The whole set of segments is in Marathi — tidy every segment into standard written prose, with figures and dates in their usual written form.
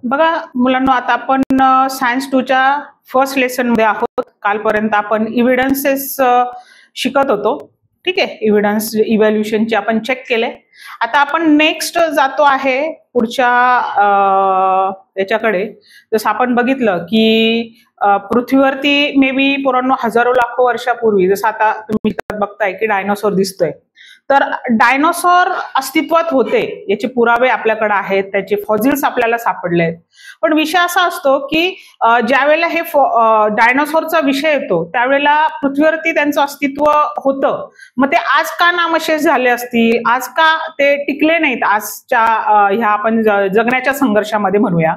बघा मुलांनो, आता आपण सायन्स 2च्या फर्स्ट लेसन मध्ये आहोत. कालपर्यंत आपण इव्हिडन्सेस शिकत होतो. ठीक आहे, इव्हिडन्स इव्हॅल्युएशनचे आपण चेक केले. आता आपण नेक्स्ट जातो आहे पुढच्या याच्याकडे. जसं आपण बघितलं की पृथ्वीवरती मे बी पोरांनो हजारो लाखो वर्षापूर्वी, जसं आता तुम्ही बघताय की डायनोसॉर दिसतोय, तर डायनोसॉर अस्तित्वात होते याचे पुरावे आपल्याकडे आहेत, त्याचे फॉसिल्स आपल्याला सापडले आहेत. पण विषय असा असतो की ज्या वेळेला हे डायनोसॉरचा विषय येतो त्यावेळेला पृथ्वीवरती त्यांचं अस्तित्व होतं. मग ते आज का नामशेष झाले असतील, आज का ते टिकले नाहीत आजच्या ह्या आपण जगण्याच्या संघर्षामध्ये म्हणूया.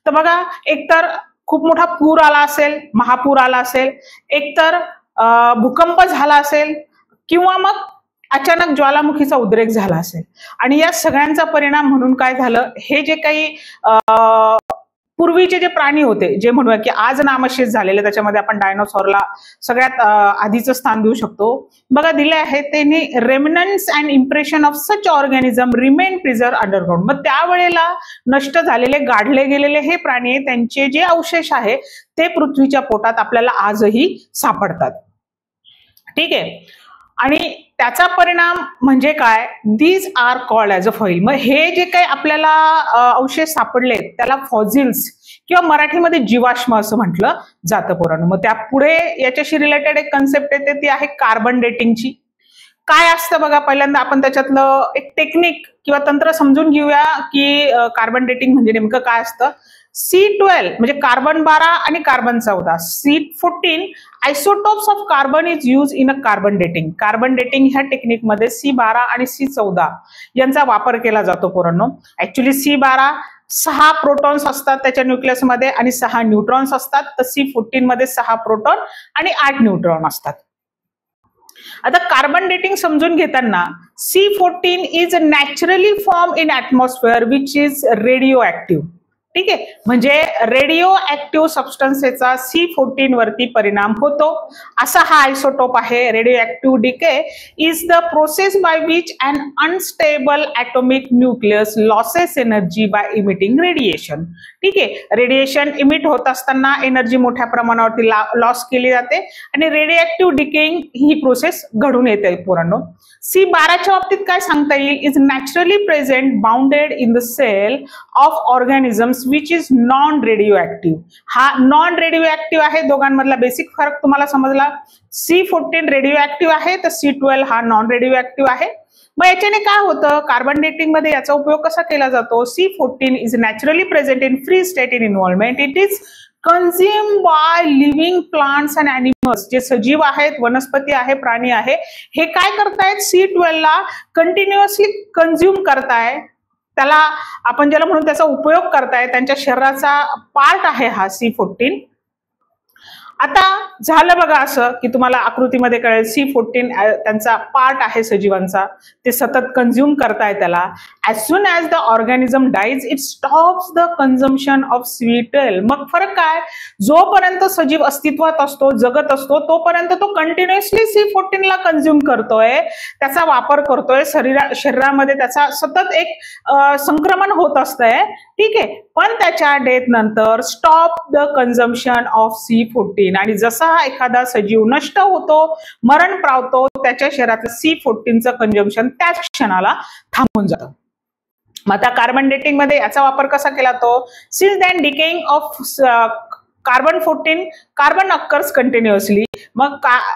तर बघा, एकतर खूप मोठा पूर आला असेल, महापूर आला असेल, एकतर भूकंप झाला असेल, किंवा मग अचानक ज्वालामुखीचा उद्रेक झाला असेल. आणि या सगळ्यांचा परिणाम म्हणून काय झालं, हे जे काही पूर्वीचे जे प्राणी होते, जे म्हणूया की आज नामशेष झालेले, त्याच्यामध्ये आपण डायनोसॉरला सगळ्यात आधीचं स्थान देऊ शकतो. बघा दिले आहे, त्यांनी remnants and impression of such organism remain preserve underground. मग त्यावेळेला नष्ट झालेले, गाडले गेलेले हे प्राणी, त्यांचे जे अवशेष आहे ते पृथ्वीच्या पोटात आपल्याला आजही सापडतात. ठीक आहे, आणि त्याचा परिणाम म्हणजे काय, these are called as a foil. मग हे जे काही आपल्याला अवशेष सापडले त्याला फॉसिल्स किंवा मराठीमध्ये जीवाश्म असं म्हटलं जातं पोरांनो. मग त्या पुढे याच्याशी रिलेटेड एक कन्सेप्ट येते, ती आहे कार्बन डेटिंगची. काय असतं बघा, पहिल्यांदा आपण त्याच्यातलं एक टेक्निक किंवा तंत्र समजून घेऊया की कार्बन डेटिंग म्हणजे नेमकं काय असतं. C12 म्हणजे कार्बन 12 आणि carbon 14, C14 isotopes of carbon is use in a carbon dating. Carbon dating ह्या टेक्निकमध्ये C12 आणि C14 यांचा वापर केला जातो पोरांनो. ऍक्च्युली C12 6 प्रोटॉन्स असतात त्याच्या न्यूक्लियसमध्ये आणि 6 न्यूट्रॉन्स असतात, तर C14 मध्ये 6 प्रोटॉन आणि 8 न्यूट्रॉन असतात. आता कार्बन डेटिंग समजून घेताना C14 is naturally form in atmosphere which is radio active. ठीक आहे, म्हणजे रेडिओ ऍक्टिव्ह सबस्टन्सेचा C14 वरती परिणाम होतो असा हा आयसोटोप आहे. Radioactive decay is the process by which an unstable atomic nucleus loses energy by emitting radiation. ठीक आहे, रेडिएशन इमिट होत असताना एनर्जी मोठ्या प्रमाणावरती लॉस केली जाते आणि रेडिओ ऍक्टिव्ह डिकेइंग ही प्रोसेस घडून येते पोरांनो. C12च्या बाबतीत काय सांगता येईल, is naturally present bounded in the cell of organisms which is non radioactive. हा नॉन रेडिओ ऍक्टिव्ह आहे, दोघांमधला बेसिक फरक तुम्हाला समजला. C14 रेडिओ ऍक्टिव्ह आहे, तर C12 हा नॉन रेडिओ ऍक्टिव्ह आहे. मग याच्याने काय होतं, कार्बन डेटिंग मध्ये याचा उपयोग कसा केला जातो. C14 is naturally present in free state in involvement. It is consume by living plants and animals. जे सजीव आहेत, वनस्पती आहे, प्राणी आहे, हे काय करतायत, C12 ला कंटिन्युअसली कन्झ्युम करताय. त्याला आपण ज्याला म्हणून त्याचा उपयोग करताय, त्यांच्या शरीराचा पार्ट आहे हा C14. आता झालं बघा असं की तुम्हाला आकृतीमध्ये कळेल, C14 त्यांचा पार्ट आहे सजीवांचा, ते सतत कन्झ्युम करताय त्याला. As soon as the organism dies it stops the consumption of C12. मग फरक काय, जोपर्यंत सजीव अस्तित्वात असतो, जगत असतो, तोपर्यंत तो कंटिन्युअसली C14 ला कन्झ्युम करतोय, त्याचा वापर करतोय, शरीरामध्ये त्याचा सतत एक संक्रमण होत असतंय. ठीक आहे, पण त्याच्या डेथ नंतर stop the consumption of C14. आणि जसा एखादा सजीव नष्ट होतो, मरण पावतो, त्याच्या शरीरातलं C14चं कन्झम्पशन त्याच क्षणाला थांबून जातं. मग आता कार्बन डेटिंग मध्ये याचा वापर कसा केला तो, since than decaying of carbon 14 carbon occurs continuously. मग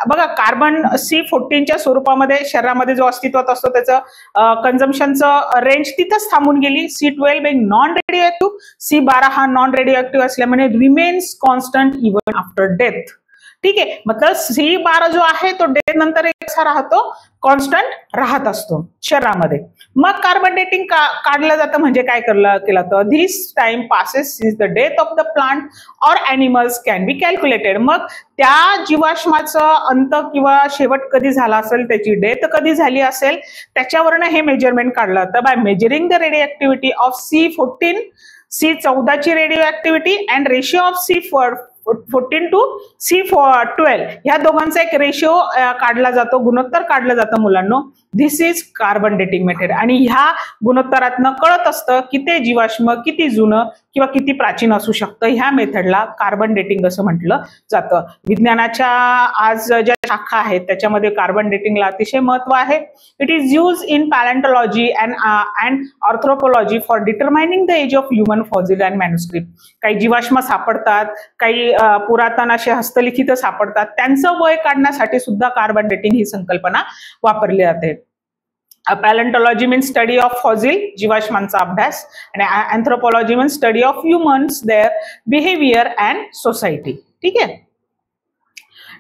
बघा, कार्बन C14च्या स्वरूपामध्ये शरीरामध्ये जो अस्तित्वात असतो त्याचं कन्झम्पशनचं रेंज तिथंच थांबून गेली. C12 बेंग नॉन रेडिओ ऍक्टिव्ह, C12 हा नॉन रेडिओ ऍक्टिव्ह असल्यामुळे remains constant even after death. ठीक आहे, मतलब C12 जो आहे तो डेथ नंतर कसा राहतो, कॉन्स्टंट राहत असतो शरीरामध्ये. मग कार्बन डेटिंग काढलं जातं म्हणजे काय केलं तर this time passes since the death of the plant or animals can be calculated. मग त्या जीवाश्माचं अंत किंवा शेवट कधी झाला असेल, त्याची डेथ कधी झाली असेल, त्याच्यावरनं हे मेजरमेंट काढलं जातं by measuring the radio activity of C14, C14 ची radio activity and ratio of 14 to C12 ह्या दोघांचा एक रेशिओ काढला जातो, गुणोत्तर काढलं जातं मुलांनो. दिस इज कार्बन डेटिंग मेथड. आणि ह्या गुणोत्तरातनं कळत असतं की ते जीवाश्म किती जुनं किंवा किती प्राचीन असू शकतं. ह्या मेथडला कार्बन डेटिंग असं म्हटलं जातं. विज्ञानाच्या आज ज्या शाखा आहेत त्याच्यामध्ये कार्बन डेटिंगला अतिशय महत्व आहे. It is use in paleontology and anthropology for determining the age of human fossil and manuscript. काही जीवाश्म सापडतात, काही पुरातन असे हस्तलिखित सापडतात, त्यांचं वय काढण्यासाठी सुद्धा कार्बन डेटिंग ही संकल्पना वापरली जाते. Palaeontology means study of fossil, जीवाश्मांचा अभ्यास, आणि anthropology means study of humans, their behaviour and society. ठीक आहे.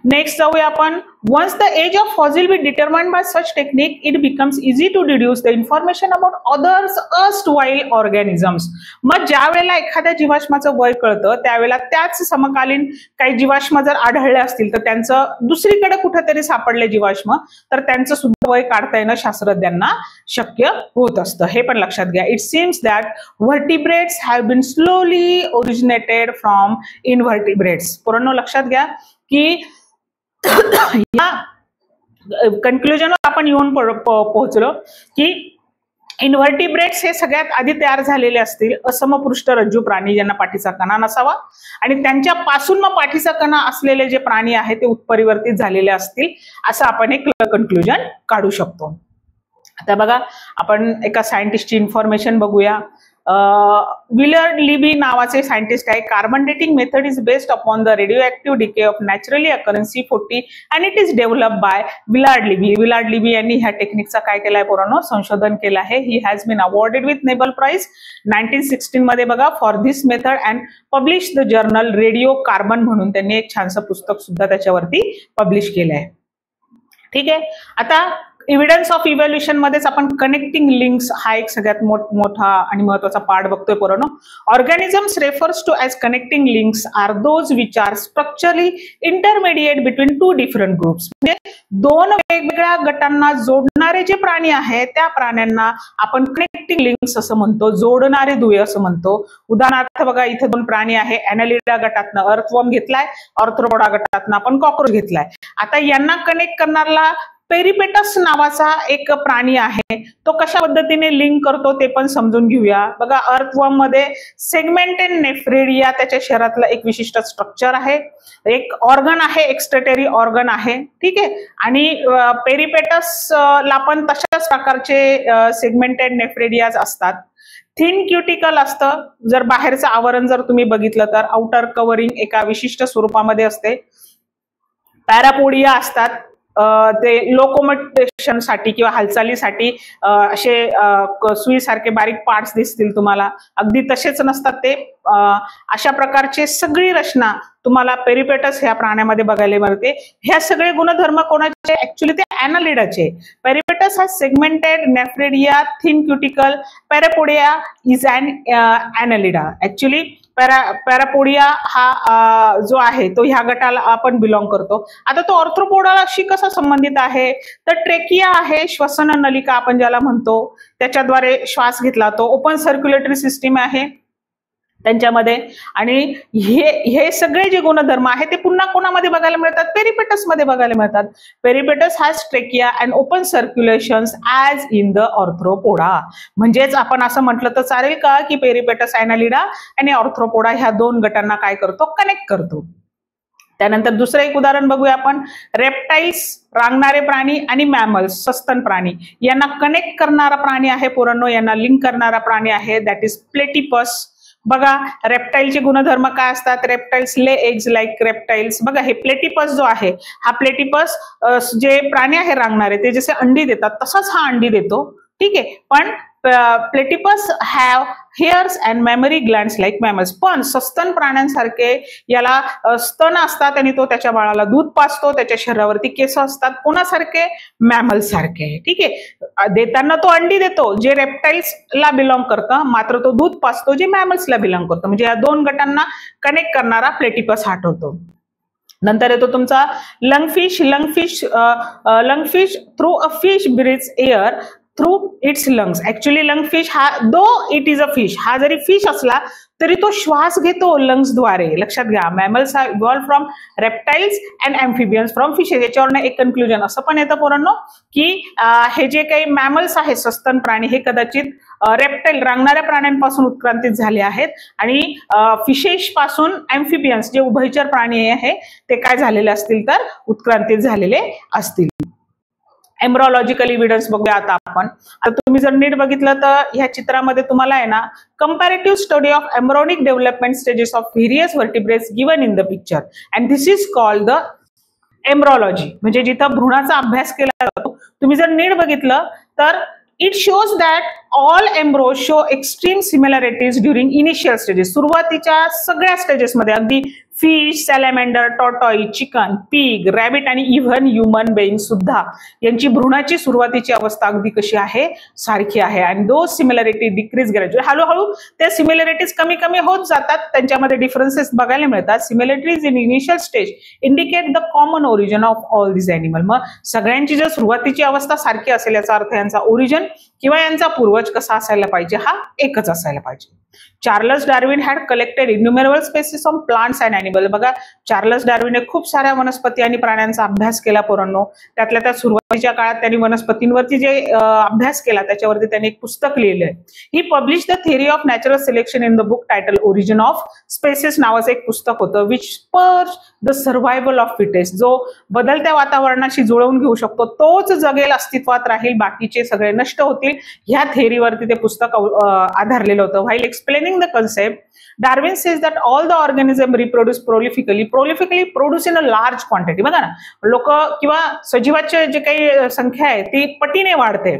नेक्स्ट जाऊया आपण. Once the age of fossil be determined by such technique it becomes easy to deduce the information about others erstwhile organisms. मग ज्या वेळेला एखाद्या जीवाश्माचं वय कळतं त्यावेळेला त्याच समकालीन काही जीवाश्म जर आढळले असतील तर त्यांचं दुसरीकडे कुठेतरी सापडले जीवाश्म तर त्यांचं सुद्धा वय काढता येणं शास्त्रज्ञांना शक्य होत असतं. हे पण लक्षात घ्या. It seems that vertebrates have been slowly originated from invertebrates. पोरांनो लक्षात घ्या की या कन्क्लुजनवर आपण येऊन पोहोचलो की इन्व्हर्टिब्रेट्स हे सगळ्यात आधी तयार झालेले असतील असमपृष्ठ रज्जू प्राणी ज्यांना पाठीचा कणा नसावा, आणि त्यांच्यापासून मग पाठीचा कणा असलेले जे प्राणी आहेत ते उत्परिवर्तित झालेले असतील, असं आपण एक कन्क्लुजन काढू शकतो. आता बघा आपण एका सायंटिस्टची इन्फॉर्मेशन बघूया. विलर्ड लिबी नावाचे सायंटिस्ट आहे. Carbon dating method is based upon the radio decay of naturally occurring C40 and it is develop by Willard Libby. Willard Libby यांनी ह्या टेक्निकचा काय केलाय पोरांनो, संशोधन केलं आहे. He has been awarded with Nobel prize 1916 मध्ये बघा for this method and publish the journal radio carbon म्हणून त्यांनी एक छानसं पुस्तक सुद्धा त्याच्यावरती पब्लिश केलं आहे. ठीक आहे. आता एव्हिडन्स ऑफ इव्हॅल्युएशन मध्येच आपण कनेक्टिंग लिंक्स हा एक सगळ्यात मोठा आणि महत्वाचा पार्ट बघतोय पोरांनो. Organisms refers to as connecting links are those which are structurally intermediate between two different groups. म्हणजे दोन वेगवेगळ्या गटांना जोडणारे जे प्राणी आहेत त्या प्राण्यांना आपण कनेक्टिंग लिंक्स असं म्हणतो, जोडणारे दुवे असं म्हणतो. उदाहरणार्थ बघा इथे दोन प्राणी आहे. ॲनालिडा गटातनं अर्थवर्म घेतलाय, ऑर्थ्रोपोडा गटातनं आपण कॉकरोच घेतलाय. आता यांना कनेक्ट करणारा पेरिपेटस नावाचा एक प्राणी आहे. तो कशा पद्धतीने लिंक करतो ते पण समजून घेऊया. बघा अर्थवर्म मध्ये सेगमेंटेड नेफ्रेडिया त्याच्या शरीरातलं एक विशिष्ट स्ट्रक्चर आहे, एक ऑर्गन आहे, एक्स्ट्रेटरी ऑर्गन आहे. ठीक आहे. आणि पेरिपेटस ला पण तशाच प्रकारचे सेगमेंटेड नेफ्रेडियाज असतात. थिन क्युटिकल असतं. जर बाहेरचं आवरण जर तुम्ही बघितलं तर आउटर कव्हरिंग एका विशिष्ट स्वरूपामध्ये असते. पॅरापोडिया असतात. ते लोकोमोटेशन साठी किंवा हालचालीसाठी असे सुईसारखे बारीक पार्ट्स दिसतील तुम्हाला, अगदी तसेच नसतात ते. अशा प्रकारचे सगळी रचना तुम्हाला पेरिपेटस ह्या प्राण्यामध्ये बघायला मिळते. ह्या सगळे गुणधर्म कोणाचे, ऍक्च्युली ते ॲनालिडाचे. पेरिपेटस हा segmented nephridia, thin cuticle. Parapodia is an annelida. Actually parapodia हा जो आहे तो ह्या गटाला आपण बिलॉंग करतो. आता तो ऑर्थ्रोपोडाशी कसा संबंधित आहे तर ट्रेकिया आहे, श्वसन नलिका आपण ज्याला म्हणतो, त्याच्याद्वारे श्वास घेतला तो. ओपन सर्क्युलेटरी सिस्टीम आहे त्यांच्यामध्ये. आणि हे सगळे जे गुणधर्म आहे ते पुन्हा कोणामध्ये बघायला मिळतात, पेरिपेटस मध्ये बघायला मिळतात. Peripatus has trachea and open circulations as in the arthropoda. म्हणजेच आपण असं म्हटलं तर चालेल का की पेरिपेटस, ॲनालिडा आणि ऑर्थ्रोपोडा ह्या दोन गटांना काय करतो, कनेक्ट करतो. त्यानंतर दुसरं एक उदाहरण बघूया आपण. रेप्टाइल्स, रांगणारे प्राणी, आणि मॅमल्स, सस्तन प्राणी, यांना कनेक्ट करणारा प्राणी आहे पोरांनो, यांना लिंक करणारा प्राणी आहे, दॅट इज प्लेटिपस. बघा रेप्टाइलचे गुणधर्म काय असतात. Reptiles lay eggs like reptiles. बघा हे प्लेटिपस जो आहे हा प्लेटिपस जे प्राणी आहे रांगणारे ते जसे अंडी देतात तसाच हा अंडी देतो. ठीक आहे. पण platypus have hairs and memory glands like mammals. पण सस्तन प्राण्यांसारखे याला स्तन असतात आणि तो त्याच्या बाळाला दूध पाजतो. त्याच्या शरीरावरती केस असतात. कोणासारखे, मॅमल्स सारखे. ठीक आहे. देताना तो अंडी देतो जे रेप्टाइल्सला बिलॉंग करतं, मात्र तो दूध पाजतो जे मॅमल्सला बिलॉंग करतं. म्हणजे या दोन गटांना कनेक्ट करणारा प्लेटिपस हा ठरतो. नंतर येतो तुमचा lungfish. Lungfish through a fish breathes air through its lungs. Actually lung fish हा though it is a fish, हा जरी फिश असला तरी तो श्वास घेतो लंग्सद्वारे. लक्षात घ्या, mammals have evolved from reptiles and amphibians from fishes. याच्यावरनं एक कन्क्लुजन असं पण येतं पोरांनो की हे जे काही मॅमल्स आहेत, सस्तन प्राणी, हे कदाचित रेप्टाइल रांगणाऱ्या प्राण्यांपासून उत्क्रांतीत झाले आहेत आणि फिशेस पासून अँफिबियन्स जे उभयचर प्राणी आहे ते काय झालेले असतील तर उत्क्रांतीत झालेले असतील. एम्ब्रोलॉजिकल इव्हिडन्स बघूया आता आपण. आता तुम्ही जर नीट बघितलं तर ह्या चित्रामध्ये तुम्हाला आहे ना comparative study of embryonic development stages of various vertebrates given in the picture and this is called the embryology. म्हणजे जिथं भ्रूणाचा अभ्यास केला जातो. तुम्ही जर नीट बघितलं तर it shows that all embryos show extreme similarities during initial stages. सुरुवातीच्या सगळ्या स्टेजेसमध्ये अगदी fish, salamander, tortoise, chicken, pig, rabbit आणि इव्हन ह्युमन बेइंग सुद्धा यांची भ्रूणाची सुरुवातीची अवस्था अगदी कशी आहे, सारखी आहे. आणि दोज सिमिलॅरिटी डिक्रीज ग्रॅज्युअली. हळूहळू त्या सिमिलॅरिटीज कमी कमी होत जातात, त्यांच्यामध्ये डिफरन्सेस बघायला मिळतात. Similarities in initial stage indicate the common origin of all this animal. मग सगळ्यांची जर सुरुवातीची अवस्था सारखी असेल याचा अर्थ यांचा ओरिजिन किंवा यांचा पूर्वज कसा असायला पाहिजे, हा एकच असायला पाहिजे. Charles Darwin had collected innumerable species on plants and animal. बघा, चार्लस डार्विनने खूप साऱ्या वनस्पती आणि प्राण्यांचा अभ्यास केला पोरांनो. त्यातल्या त्या सुरुवातीच्या काळात त्यांनी वनस्पतींवरती जे अभ्यास केला त्याच्यावरती त्यांनी एक पुस्तक लिहिलंय. He publish the theory of natural selection in the book title origin of species नावाचं एक पुस्तक होतं. Which spurs the survival of fittest. जो बदलत्या वातावरणाशी जुळवून घेऊ शकतो तोच जगेल, अस्तित्वात राहील, बाकीचे सगळे नष्ट होतील. ह्या थेअरीवरती ते पुस्तक आधारलेलं होतं. While explaining the concept, Darwin says that all the organism reproduce prolifically produce in a large quantity. बघा ना, लोक किंवा सजीवाची जे काही संख्या आहे ती पटीने वाढते,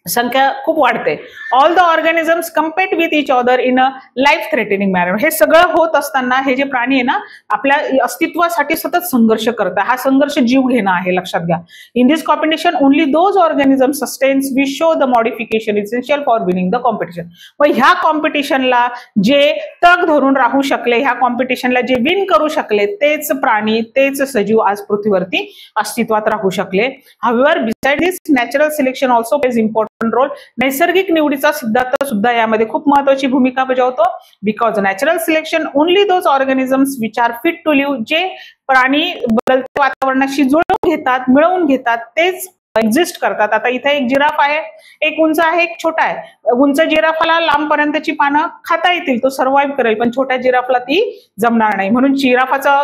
संख्या खूप वाढते. All the organisms compete with each other in a life threatening manner. हे सगळं होत असताना हे जे प्राणी आहे ना आपल्या अस्तित्वासाठी सतत संघर्ष करतात. हा संघर्ष जीव घेणं आहे, लक्षात घ्या. In this competition only those organism sustains we show the modification essential for winning the competition. मग ह्या कॉम्पिटिशनला जे तग धरून राहू शकले, ह्या कॉम्पिटिशनला जे विन करू शकले तेच प्राणी, तेच सजीव आज पृथ्वीवरती अस्तित्वात राहू शकले. However beside this natural selection also plays important role. नैसर्गिक निवडीचा सिद्धांत सुद्धा यामध्ये खूप महत्वाची भूमिका बजावतो. Because natural selection only those organisms which are fit to live. जे प्राणी बदलत्या वातावरणाशी जुळवून घेतात, मिळवून घेतात तेच एक्झिस्ट करतात. आता इथे एक जिराफ आहे, एक उंच आहे, एक छोटा आहे. उंच जिराफाला लांबपर्यंतची पानं खाता येतील, तो सर्व्हाइव्ह करेल, पण छोट्या जिराफला ती जमणार नाही. म्हणून जिराफाचा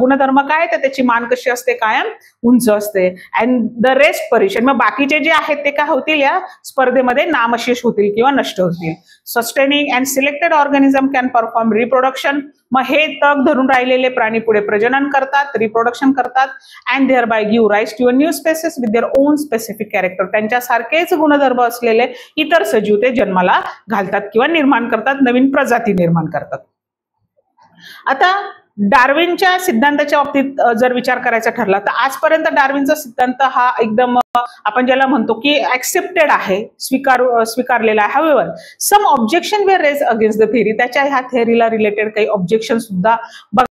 गुणधर्म काय, तर त्याची मान कशी असते, कायम उंच असते. And the rest perish. मग बाकीचे जे आहेत ते काय होतील, या स्पर्धेमध्ये नामशेष होतील किंवा नष्ट होतील. Sustaining and selected organism can perform reproduction. मग हे तग धरून राहिलेले प्राणी पुढे प्रजनन करतात, रिप्रोडक्शन करतात. And thereby give rise to a new species with their own specific character. त्यांच्यासारखेच गुणधर्म असलेले इतर सजीव ते जन्माला घालतात किंवा निर्माण करतात, नवीन प्रजाती निर्माण करतात. आता डार्विनच्या सिद्धांताच्या बाबतीत जर विचार करायचा ठरला तर आजपर्यंत डार्विनचा सिद्धांत हा एकदम आपण ज्याला म्हणतो की ऍक्सेप्टेड आहे, स्वीकारलेला आहे. However some objection were raise against the theory. त्याच्या ह्या थिअरीला रिलेटेड काही ऑब्जेक्शन सुद्धा